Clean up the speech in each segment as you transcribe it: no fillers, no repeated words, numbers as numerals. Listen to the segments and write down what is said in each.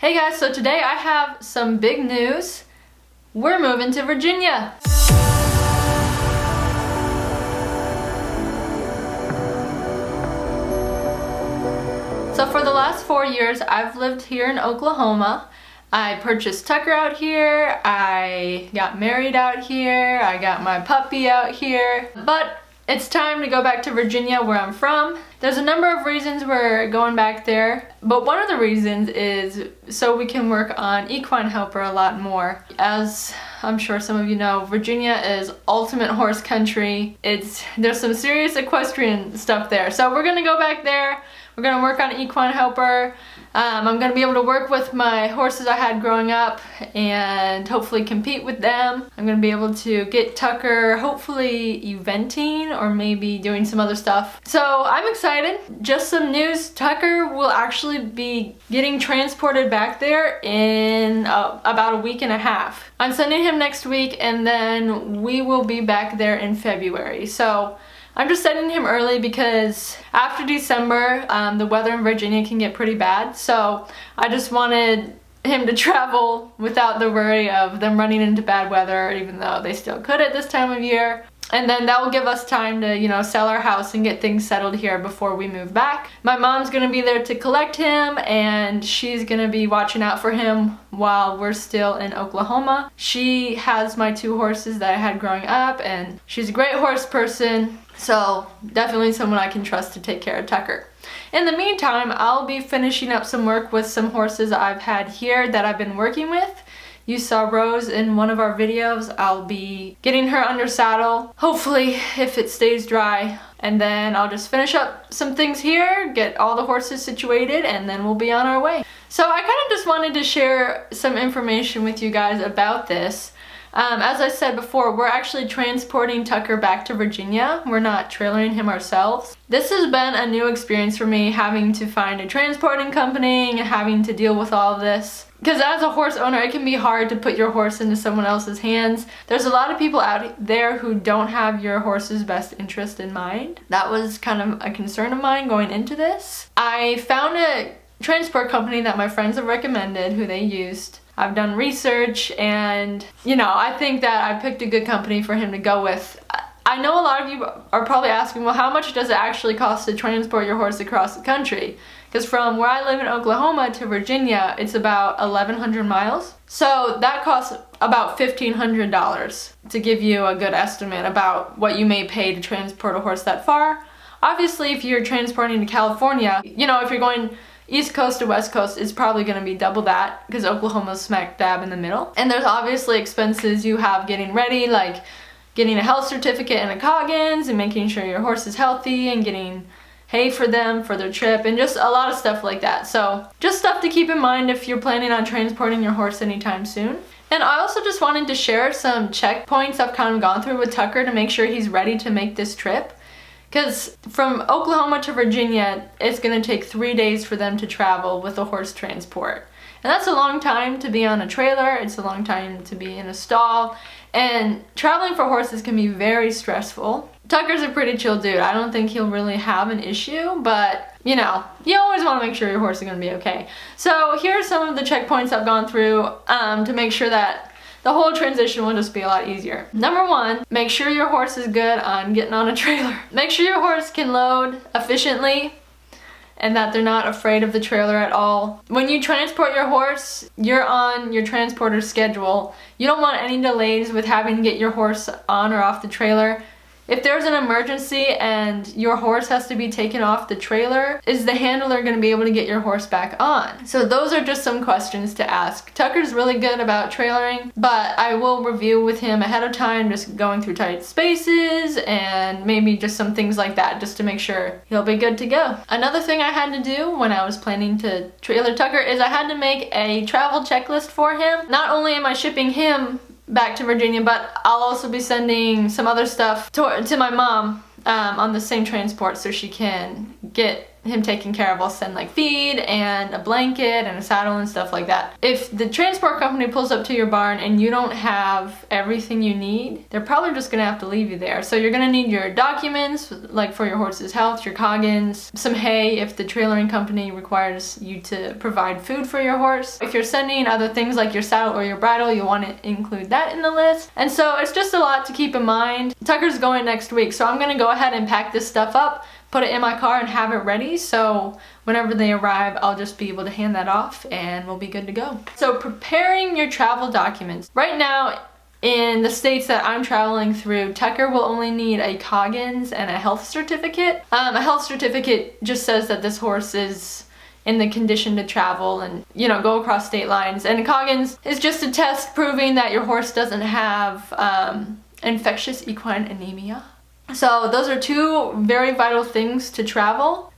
Hey guys, so today I have some big news. We're moving to Virginia. So for the last 4 years, I've lived here in Oklahoma. I purchased Tucker out here, I got married out here, I got my puppy out here, but it's time to go back to Virginia where I'm from. There's a number of reasons we're going back there, but one of the reasons is so we can work on equine helper a lot more. As I'm sure some of you know, Virginia is ultimate horse country. There's some serious equestrian stuff there. So we're gonna go back there. We're gonna work on equine helper. I'm gonna be able to work with my horses I had growing up and hopefully compete with them. I'm gonna be able to get Tucker hopefully eventing or maybe doing some other stuff. So I'm excited. Just some news, Tucker will actually be getting transported back there in about a week and a half. I'm sending him next week and then we will be back there in February. So I'm just sending him early because after December, the weather in Virginia can get pretty bad. So I just wanted him to travel without the worry of them running into bad weather, even though they still could at this time of year. And then that will give us time to, sell our house and get things settled here before we move back. My mom's gonna be there to collect him and she's gonna be watching out for him while we're still in Oklahoma. She has my 2 horses that I had growing up and she's a great horse person. So definitely someone I can trust to take care of Tucker. In the meantime, I'll be finishing up some work with some horses I've had here that I've been working with. You saw Rose in one of our videos. I'll be getting her under saddle, hopefully if it stays dry. And then I'll just finish up some things here, get all the horses situated, and then we'll be on our way. So I kind of just wanted to share some information with you guys about this. As I said before, we're actually transporting Tucker back to Virginia. We're not trailering him ourselves. This has been a new experience for me, having to find a transporting company and having to deal with all of this. Because as a horse owner, it can be hard to put your horse into someone else's hands. There's a lot of people out there who don't have your horse's best interest in mind. That was kind of a concern of mine going into this. I found a transport company that my friends have recommended, who they used. I've done research and, I think that I picked a good company for him to go with. I know a lot of you are probably asking, well, how much does it actually cost to transport your horse across the country? Because from where I live in Oklahoma to Virginia, it's about 1,100 miles. So that costs about $1,500 to give you a good estimate about what you may pay to transport a horse that far. Obviously, if you're transporting to California, if you're going East Coast to West Coast, it's probably going to be double that because Oklahoma's smack dab in the middle. And there's obviously expenses you have getting ready, like getting a health certificate and a Coggins and making sure your horse is healthy and getting hay for them for their trip and just a lot of stuff like that. So just stuff to keep in mind if you're planning on transporting your horse anytime soon. And I also just wanted to share some checkpoints I've kind of gone through with Tucker to make sure he's ready to make this trip. Because from Oklahoma to Virginia, it's going to take 3 days for them to travel with a horse transport. And that's a long time to be on a trailer, it's a long time to be in a stall, and traveling for horses can be very stressful. Tucker's a pretty chill dude. I don't think he'll really have an issue, but you always want to make sure your horse is going to be okay. So here are some of the checkpoints I've gone through to make sure that the whole transition will just be a lot easier. Number 1, make sure your horse is good on getting on a trailer. Make sure your horse can load efficiently and that they're not afraid of the trailer at all. When you transport your horse, you're on your transporter's schedule. You don't want any delays with having to get your horse on or off the trailer. If there's an emergency and your horse has to be taken off the trailer, is the handler going to be able to get your horse back on? So those are just some questions to ask. Tucker's really good about trailering, but I will review with him ahead of time, just going through tight spaces and maybe just some things like that, just to make sure he'll be good to go. Another thing I had to do when I was planning to trailer Tucker is I had to make a travel checklist for him. Not only am I shipping him back to Virginia, but I'll also be sending some other stuff to my mom on the same transport so she can get him taken care of, I'll send like feed and a blanket and a saddle and stuff like that. If the transport company pulls up to your barn and you don't have everything you need, they're probably just gonna have to leave you there. So you're gonna need your documents, like for your horse's health, your coggins, some hay if the trailering company requires you to provide food for your horse. If you're sending other things like your saddle or your bridle, you want to include that in the list. And so it's just a lot to keep in mind. Tucker's going next week, so I'm gonna go ahead and pack this stuff up, put it in my car and have it ready, so whenever they arrive I'll just be able to hand that off and we'll be good to go. So preparing your travel documents. Right now in the states that I'm traveling through, Tucker will only need a Coggins and a health certificate. A health certificate just says that this horse is in the condition to travel and, you know, go across state lines. And Coggins is just a test proving that your horse doesn't have infectious equine anemia. So those are two very vital things to travel.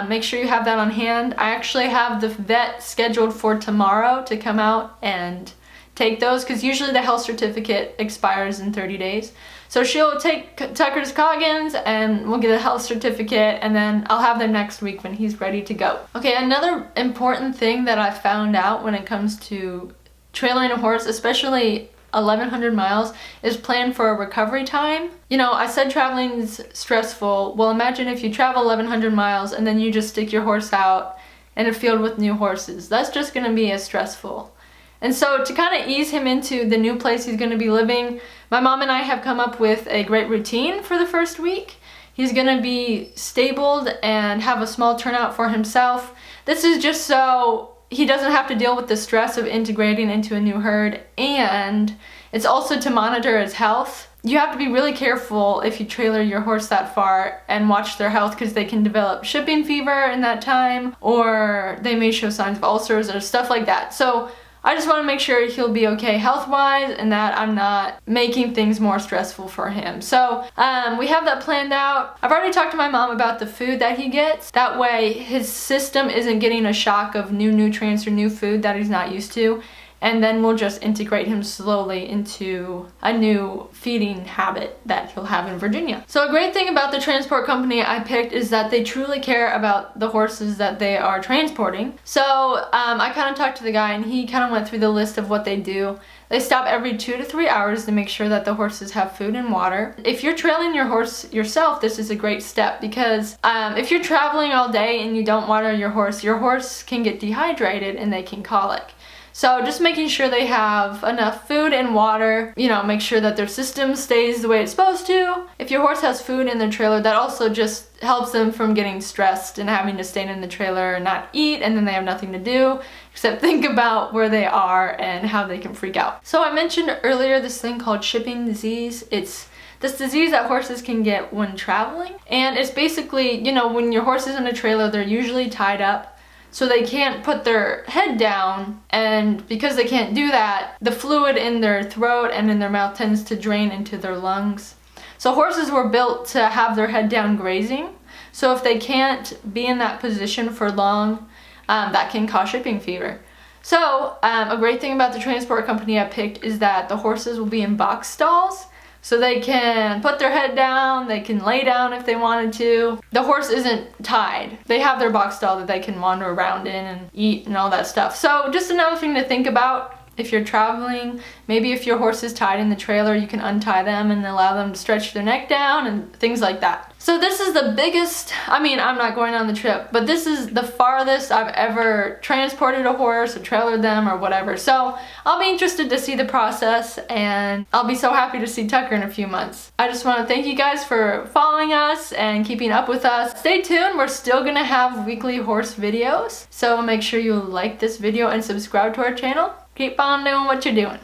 Make sure you have that on hand. I actually have the vet scheduled for tomorrow to come out and take those, because usually the health certificate expires in 30 days. So she'll take Tucker's Coggins and we'll get a health certificate, and then I'll have them next week when he's ready to go. Okay, another important thing that I found out when it comes to trailering a horse, especially 1,100 miles, is plan for a recovery time. You know, I said traveling is stressful. Well, imagine if you travel 1,100 miles and then you just stick your horse out in a field with new horses. That's just gonna be as stressful. And so to kind of ease him into the new place he's gonna be living, my mom and I have come up with a great routine for the first week. He's gonna be stabled and have a small turnout for himself. This is just so he doesn't have to deal with the stress of integrating into a new herd, and it's also to monitor his health. You have to be really careful if you trailer your horse that far and watch their health, because they can develop shipping fever in that time, or they may show signs of ulcers or stuff like that. So I just want to make sure he'll be okay health-wise and that I'm not making things more stressful for him. So we have that planned out. I've already talked to my mom about the food that he gets. That way his system isn't getting a shock of new nutrients or new food that he's not used to. And then we'll just integrate him slowly into a new feeding habit that he'll have in Virginia. So a great thing about the transport company I picked is that they truly care about the horses that they are transporting. So I kind of talked to the guy and he kind of went through the list of what they do. They stop every 2 to 3 hours to make sure that the horses have food and water. If you're trailing your horse yourself, this is a great step, because if you're traveling all day and you don't water your horse can get dehydrated and they can colic. So just making sure they have enough food and water, you know, make sure that their system stays the way it's supposed to. If your horse has food in their trailer, that also just helps them from getting stressed and having to stay in the trailer and not eat, and then they have nothing to do except think about where they are and how they can freak out. So I mentioned earlier this thing called shipping disease. It's this disease that horses can get when traveling, and it's basically, you know, when your horse is in a trailer, they're usually tied up. So they can't put their head down, and because they can't do that, the fluid in their throat and in their mouth tends to drain into their lungs. So horses were built to have their head down grazing. So if they can't be in that position for long, that can cause shipping fever. So a great thing about the transport company I picked is that the horses will be in box stalls. So they can put their head down, they can lay down if they wanted to. The horse isn't tied. They have their box stall that they can wander around in and eat and all that stuff. So just another thing to think about if you're traveling. Maybe if your horse is tied in the trailer, you can untie them and allow them to stretch their neck down and things like that. So this is the biggest, I mean, I'm not going on the trip, but this is the farthest I've ever transported a horse or trailered them or whatever. So I'll be interested to see the process, and I'll be so happy to see Tucker in a few months. I just want to thank you guys for following us and keeping up with us. Stay tuned, we're still gonna have weekly horse videos. So make sure you like this video and subscribe to our channel. Keep on doing what you're doing.